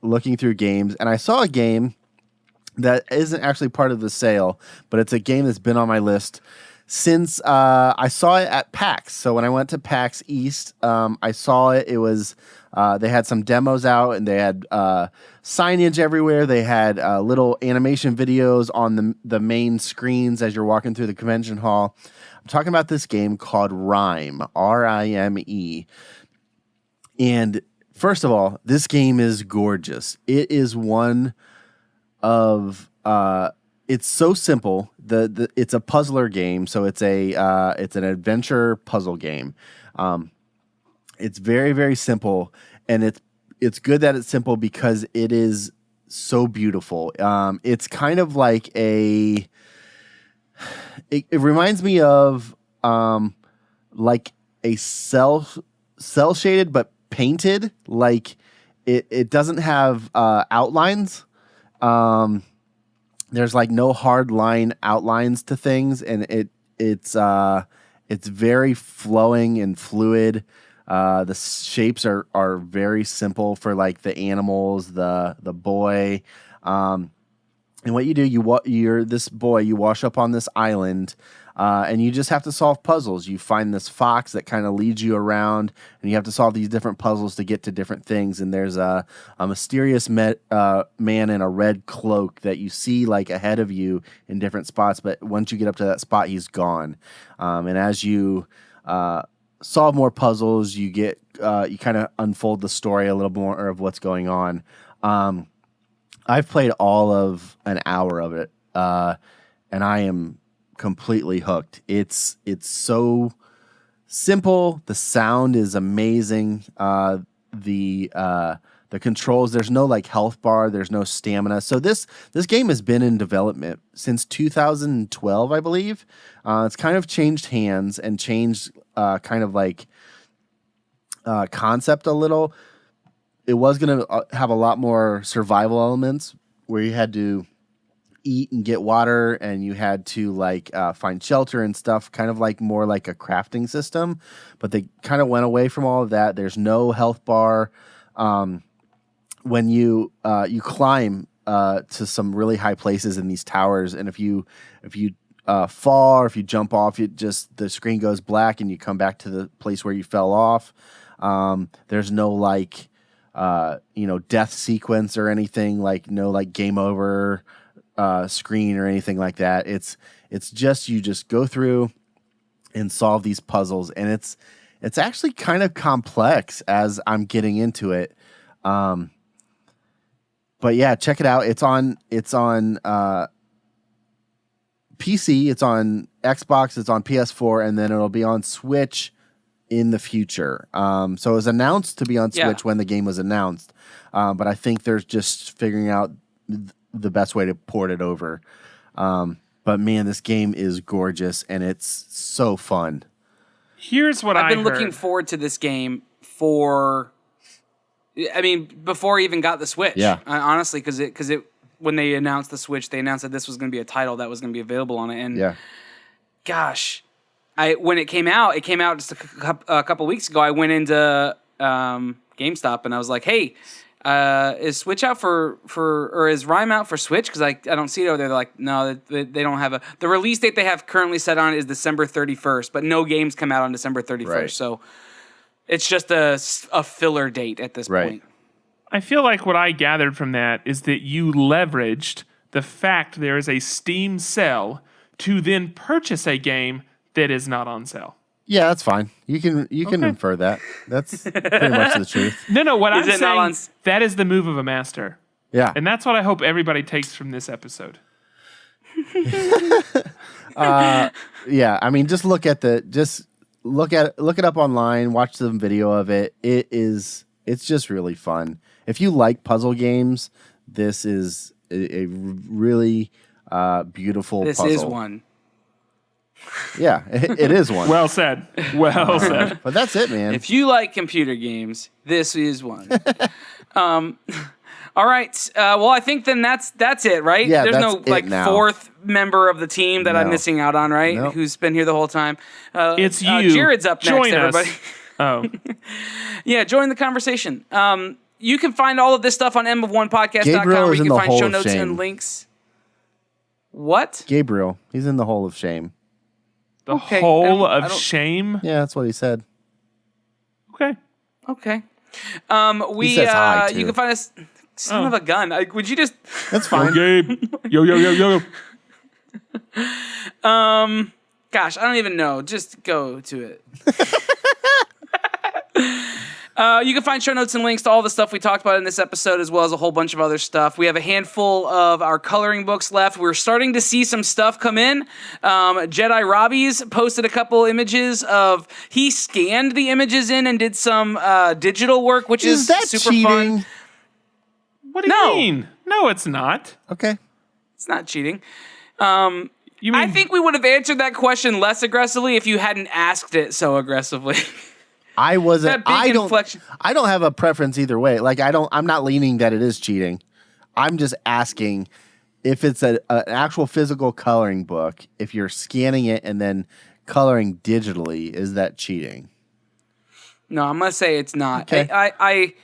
games, and I saw a game that isn't actually part of the sale, but it's a game that's been on my list since I saw it at PAX. So when I went to PAX East, I saw it. It was they had some demos out, and they had signage everywhere. They had little animation videos on the main screens as you're walking through the convention hall. I'm talking about this game called Rime, Rime. And first of all, this game is gorgeous. It is one of it's so simple. It's a puzzler game, so it's an adventure puzzle game. It's very, very simple, and it's good that it's simple because it is so beautiful. It's kind of like it reminds me of like a cell shaded but painted. Like it doesn't have outlines. There's like no hard line outlines to things, and it's very flowing and fluid. The shapes are very simple for like the animals, the boy, and what you do, you're this boy. You wash up on this island, And you just have to solve puzzles. You find this fox that kind of leads you around, and you have to solve these different puzzles to get to different things. And there's a mysterious man in a red cloak that you see like ahead of you in different spots. But once you get up to that spot, he's gone. And as you solve more puzzles, you get you kind of unfold the story a little more of what's going on. I've played all of an hour of it, and I am completely hooked. It's so simple. The sound is amazing. The controls, there's no like health bar, there's no stamina. So this game has been in development since 2012, I believe. It's kind of changed hands and changed kind of like concept a little. It was going to have a lot more survival elements where you had to eat and get water, and you had to like find shelter and stuff, kind of like more like a crafting system. But they kind of went away from all of that. There's no health bar. When you climb to some really high places in these towers, and if you fall or if you jump off, the screen goes black and you come back to the place where you fell off. There's no like death sequence or anything, like no like game over screen or anything like that. It's just you just go through and solve these puzzles, and it's actually kind of complex as I'm getting into it. But yeah, check it out. It's on PC, it's on Xbox, it's on PS4, and then it'll be on Switch in the future. So it was announced to be on Switch when the game was announced. But I think they're just figuring out the best way to port it over. But man, this game is gorgeous and it's so fun. Here's what I've been looking forward to this game before I even got the Switch. Yeah. Honestly, because it when they announced the Switch, they announced that this was going to be a title that was going to be available on it. And gosh, when it came out just a couple weeks ago. I went into GameStop and I was like, "Hey, is Switch out or is Rime out for Switch? Because I don't see it over there." They're like, "No, they don't have the release date they have currently set on is December 31st, but no games come out on December 31st, right. So it's just a filler date at this point." I feel like what I gathered from that is that you leveraged the fact there is a Steam sale to then purchase a game that is not on sale. Yeah, that's fine. You can infer that. That's pretty much the truth. No, what I'm saying, that is the move of a master. Yeah. And that's what I hope everybody takes from this episode. Yeah, I mean, just look it up online, watch some video of it. It's just really fun. If you like puzzle games, this is a really beautiful puzzle. This is one. Yeah, it is one. Well said. Well said. But that's it, man. If you like computer games, this is one. All right. Well, I think then that's it, right? Yeah, There's that's no it now. Fourth member of the team that I'm No. missing out on, right? Nope. Who's been here the whole time. It's you. Jared's up next, Join us. everybody. Oh. Yeah, join the conversation. You can find all of this stuff on mof1podcast.com Gabriel where is you in can the find hole show of notes shame. and links. What? Gabriel, he's in the hole of shame. The Okay, hole I of don't- shame? Yeah, that's what he said. Okay. Okay. He says hi, too. You can find us. Son of a gun. Would you just? That's fine. Gabe. Yo. Gosh, I don't even know. Just go to it. You can find show notes and links to all the stuff we talked about in this episode, as well as a whole bunch of other stuff. We have a handful of our coloring books left. We're starting to see some stuff come in. Jedi Robbie's posted a couple images of, he scanned the images in and did some digital work, which is that super cheating? fun. What do you mean? No, it's not. Okay. It's not cheating. You mean I think we would have answered that question less aggressively if you hadn't asked it so aggressively. I wasn't. That big I don't. inflection. I don't have a preference either way. Like I'm not leaning that it is cheating. I'm just asking if it's an actual physical coloring book. If you're scanning it and then coloring digitally, is that cheating? No, I'm gonna say it's not. Okay.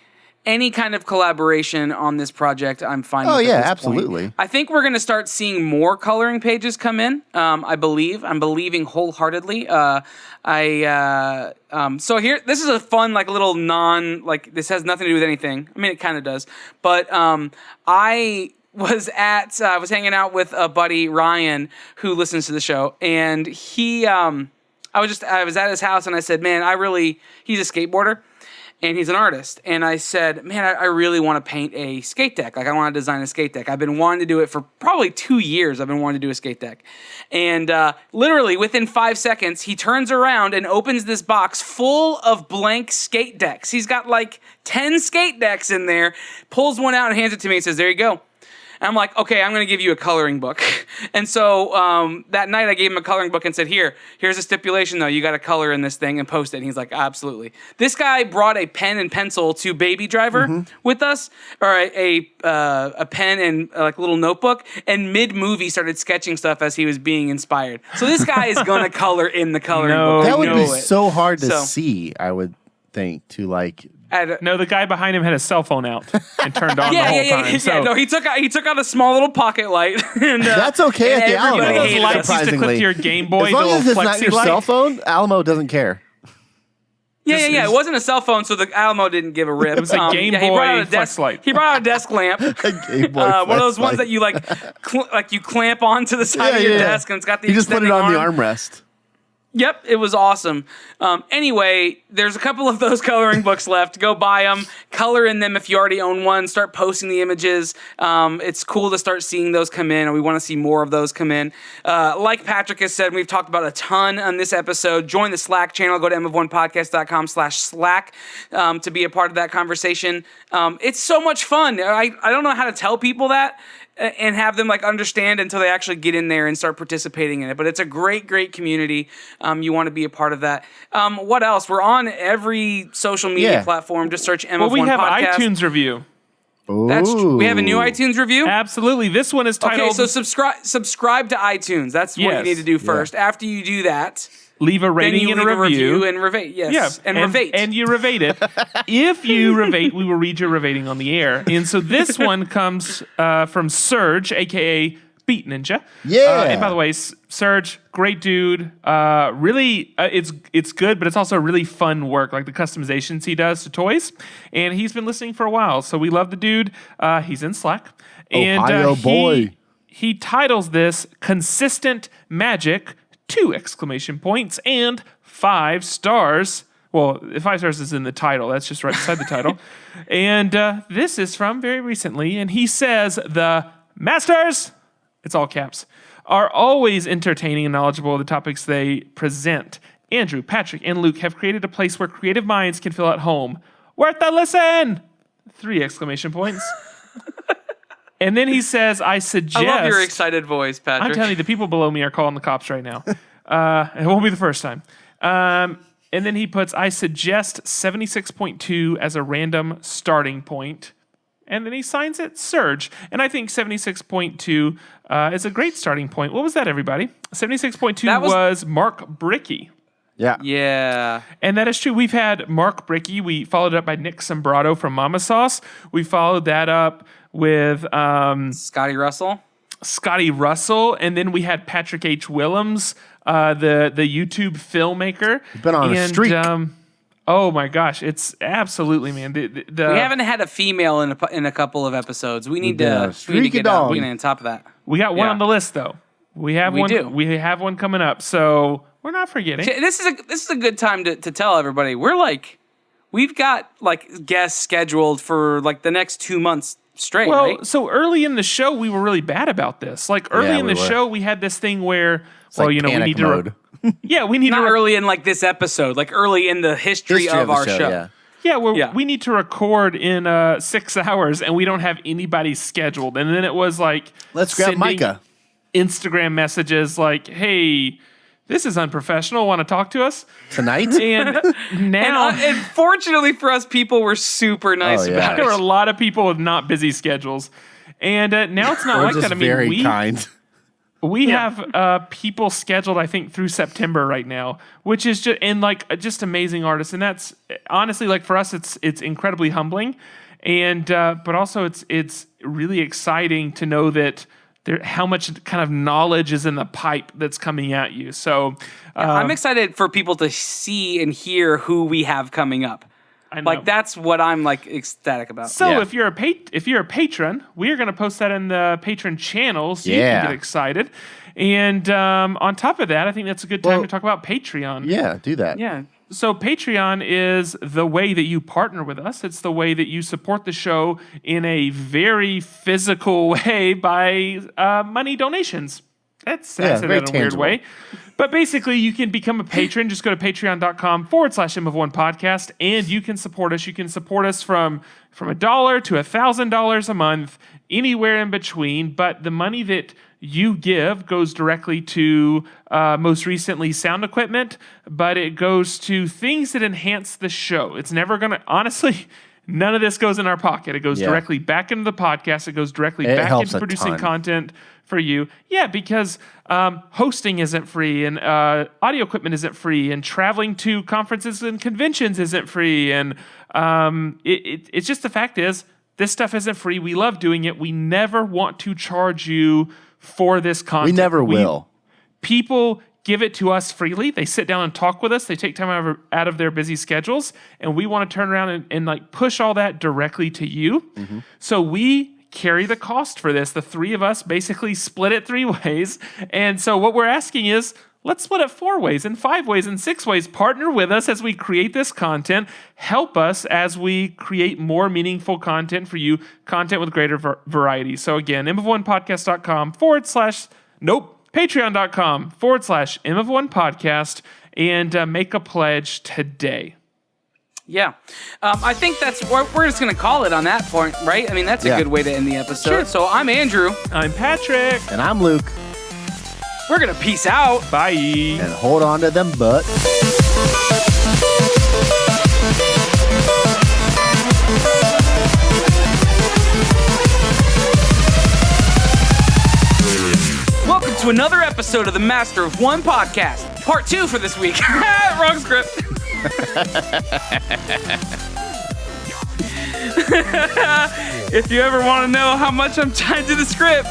any kind of collaboration on this project, I'm fine Oh, with. yeah, at this absolutely. point. I think we're going to start seeing more coloring pages come in. I'm believing wholeheartedly. So here, this is a fun, like, little this has nothing to do with anything. I mean, it kind of does. But I was hanging out with a buddy, Ryan, who listens to the show, and I was at his house, and I said, man, he's a skateboarder, and he's an artist. And I said, man, I really want to paint a skate deck. Like, I want to design a skate deck. I've been wanting to do it for probably 2 years. I've been wanting to do a skate deck. And literally within 5 seconds, he turns around and opens this box full of blank skate decks. He's got like 10 skate decks in there, pulls one out and hands it to me and says, there you go. And I'm like, okay, I'm going to give you a coloring book. And so that night I gave him a coloring book and said, here's a stipulation, though. You got to color in this thing and post it. And he's like, absolutely. This guy brought a pen and pencil to Baby Driver with us, or a pen and like a little notebook, and mid-movie started sketching stuff as he was being inspired. So this guy is going to color in the coloring book. That I would know be it. so hard to see, I would think, to like... No, the guy behind him had his cell phone out and turned on the whole time. So. Yeah, no, he took out a small little pocket light. And, that's okay at the Alamo. Those hated lights used to clip to your Game Boy, as long the as little it's not flexi your light. cell phone, Alamo doesn't care. Yeah. It wasn't a cell phone, so the Alamo didn't give a rip. It was a Game Boy flex light. He brought out a desk lamp. A Game Boy One of those flex ones light. that you like you clamp onto the side of your desk, and it's got the You just put it extending on the arm. armrest. Yep, it was awesome. Anyway, there's a couple of those coloring books left. Go buy them. Color in them if you already own one. Start posting the images. It's cool to start seeing those come in, and we want to see more of those come in. Like Patrick has said, we've talked about a ton on this episode. Join the Slack channel. Go to mof1podcast.com/Slack to be a part of that conversation. It's so much fun. I don't know how to tell people that and have them like understand until they actually get in there and start participating in it. But it's a great, great community. You want to be a part of that. What else? We're on every social media platform. Just search MF1 Well, we have Podcast. iTunes review. That's true. We have a new iTunes review? Absolutely. This one is titled... Okay, so subscribe to iTunes. That's what you need to do first. After you do that... Leave a rating and a review. And revate, yes. Yeah, and revate. And you revate it. If you revate, we will read your revating on the air. And so this one comes from Serge, a.k.a. Beat Ninja. Yeah. And by the way, Serge, great dude. Really, it's good, but it's also really fun work, like the customizations he does to toys. And he's been listening for a while, so we love the dude. He's in Slack. And, Ohio boy. He titles this Consistent Magic... 2 exclamation points and 5 stars. Well, 5 stars is in the title. That's just right beside the title. And this is from very recently. And he says, the masters, it's all caps, are always entertaining and knowledgeable of the topics they present. Andrew, Patrick, and Luke have created a place where creative minds can feel at home. Worth a listen! 3 exclamation points. And then he says, I suggest... I love your excited voice, Patrick. I'm telling you, the people below me are calling the cops right now. It won't be the first time. And then he puts, I suggest 76.2 as a random starting point. And then he signs it Surge. And I think 76.2 is a great starting point. What was that, everybody? 76.2 was Mark Bricky. Yeah. Yeah. And that is true. We've had Mark Bricky. We followed it up by Nick Sombrato from Mama Sauce. We followed that up with Scotty Russell, and then we had Patrick H. Willems, the YouTube filmmaker. He's been on a streak. Oh my gosh, it's absolutely, man. We haven't had a female in a couple of episodes. We need to get on top of that. We got one on the list though. We have one. Do. We have one coming up, so we're not forgetting. This is a good time to tell everybody we've got guests scheduled for the next 2 months straight. Well, right? so early in the show, we were really bad about this. Early in the show, we had this thing where, we need mode. to. We need not to. early in this episode, early in the history of our show. We need to record in 6 hours, and we don't have anybody scheduled. And then it was let's grab Micah. Instagram messages like, hey, this is unprofessional. Want to talk to us tonight? And now, and fortunately for us, people were super nice about it. There were a lot of people with not busy schedules, and now it's not like that. I mean, very kind. We have people scheduled, I think, through September right now, which is just just amazing artists, and that's honestly for us, it's incredibly humbling. and but also it's really exciting to know that how much kind of knowledge is in the pipe that's coming at you. So I'm excited for people to see and hear who we have coming up. I know. Like that's what I'm like ecstatic about. So if you're a patron, we are going to post that in the patron channel, so you can get excited. And on top of that, I think that's a good time to talk about Patreon. Yeah, do that. Yeah. So Patreon is the way that you partner with us. It's the way that you support the show in a very physical way by money donations. That's in a weird way. But basically, you can become a patron. Just go to patreon.com/M of1podcast, and you can support us. You can support us from $1 to $1,000 a month, anywhere in between. But the money that you give goes directly to, most recently, sound equipment, but it goes to things that enhance the show. It's never going to, honestly, none of this goes in our pocket. It goes directly back into the podcast. It goes directly back into producing content for you. Yeah, because hosting isn't free, and audio equipment isn't free, and traveling to conferences and conventions isn't free. And it's just the fact is, this stuff isn't free. We love doing it. We never want to charge you for this content. We never will. People give it to us freely. They sit down and talk with us. They take time out of their busy schedules, and we want to turn around and like push all that directly to you. Mm-hmm. So we carry the cost for this. The three of us basically split it 3 ways. And so what we're asking is, let's split it 4 ways and 5 ways and 6 ways. Partner with us as we create this content. Help us as we create more meaningful content for you, content with greater variety. So again, mof1podcast.com patreon.com/M of1podcast, and make a pledge today. Yeah. I think that's what we're just going to call it on that point, right? I mean, that's a good way to end the episode. Sure. So I'm Andrew. I'm Patrick. And I'm Luke. We're going to peace out. Bye. And hold on to them butts. Welcome to another episode of the Master of One podcast. Part 2 for this week. Wrong script. If you ever want to know how much I'm tied to the script,